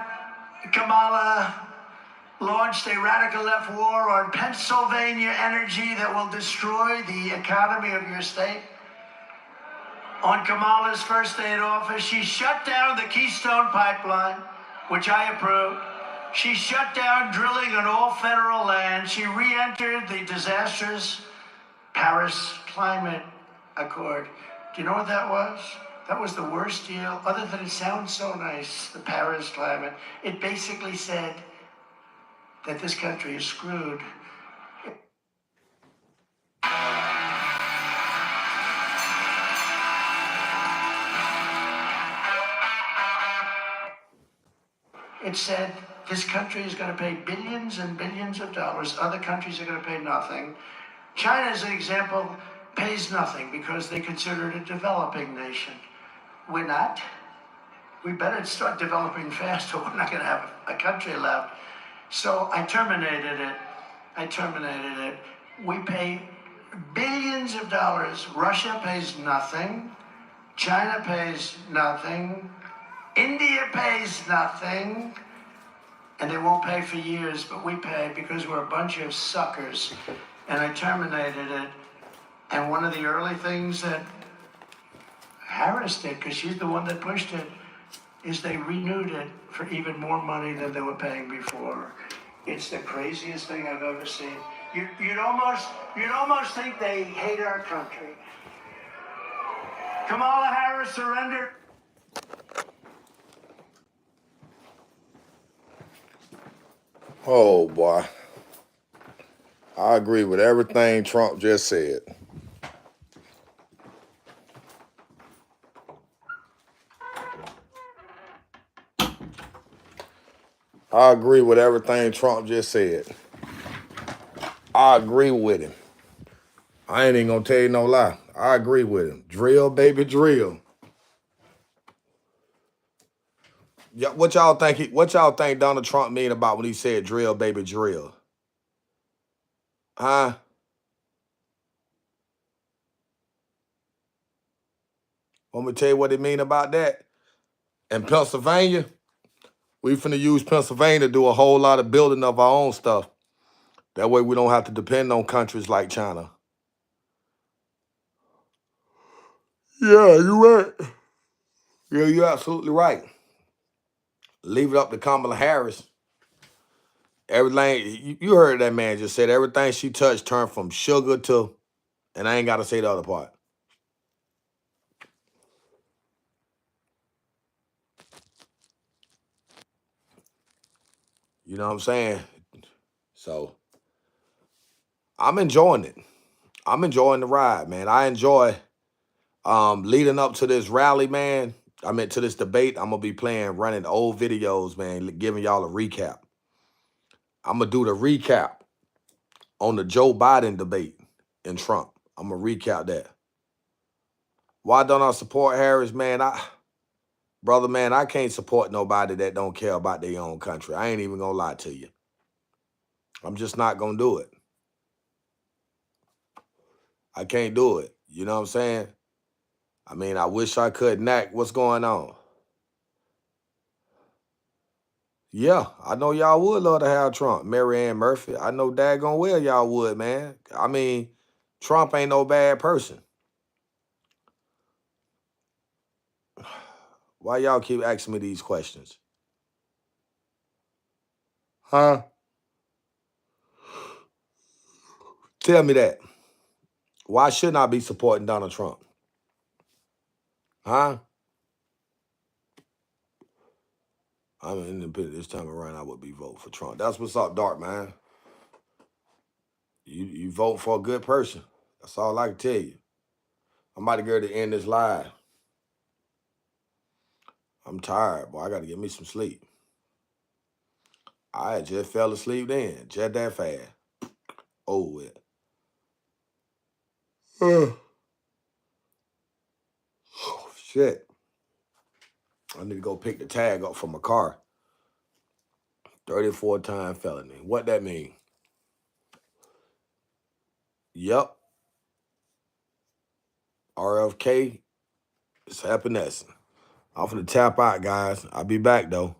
Kamala launched a radical left war on Pennsylvania energy that will destroy the economy of your state. On Kamala's first day in office, she shut down the Keystone Pipeline, which I approved. She shut down drilling on all federal land. She re-entered the disastrous Paris Climate Accord. Do you know what that was? That was the worst deal, other than it sounds so nice, the Paris Climate. It basically said that this country is screwed. It said this country is going to pay billions and billions of dollars. Other countries are going to pay nothing. China, as an example, pays nothing because they consider it a developing nation. We're not. We better start developing fast or we're not going to have a country left. So I terminated it. We pay billions of dollars. Russia pays nothing. China pays nothing. India pays nothing. And they won't pay for years, but we pay because we're a bunch of suckers. And I terminated it. And one of the early things that Harris did, because she's the one that pushed it, is they renewed it for even more money than they were paying before. It's the craziest thing I've ever seen. You'd almost think they hate our country. Kamala Harris surrendered. Oh, boy. I agree with everything Trump just said. I agree with everything Trump just said. I agree with him. I ain't even gonna tell you no lie. I agree with him. Drill, baby, drill. Yeah, what y'all think Donald Trump mean about when he said drill, baby, drill? Huh? Want me to tell you what he mean about that? In Pennsylvania, we finna use Pennsylvania to do a whole lot of building of our own stuff. That way we don't have to depend on countries like China. Yeah, you're right. Yeah, you're absolutely right. Leave it up to Kamala Harris. Everything, you heard that man just said, everything she touched turned from sugar to, and I ain't got to say the other part. You know what I'm saying? So, I'm enjoying it. I'm enjoying the ride, man. I enjoy leading up to this rally, man. I mean, to this debate, I'm going to be running old videos, man, giving y'all a recap. I'm going to do the recap on the Joe Biden debate and Trump. I'm going to recap that. Why don't I support Harris, man? Brother, man, I can't support nobody that don't care about their own country. I ain't even going to lie to you. I'm just not going to do it. I can't do it. You know what I'm saying? I mean, I wish I could. Knack, what's going on? Yeah, I know y'all would love to have Trump. Mary Ann Murphy, I know daggone well y'all would, man. I mean, Trump ain't no bad person. Why y'all keep asking me these questions? Huh? Tell me that. Why shouldn't I be supporting Donald Trump? Huh? I'm an independent this time around. I would be voting for Trump. That's what's up, Dark, man. You vote for a good person. That's all I can tell you. I'm about to go to end this live. I'm tired, boy. I got to get me some sleep. I just fell asleep then. Just that fast. Oh, with. Oh, shit. I need to go pick the tag up from my car. 34-time felony. What that mean? Yep. RFK is epinephrine. I'm finna tap out, guys. I'll be back, though.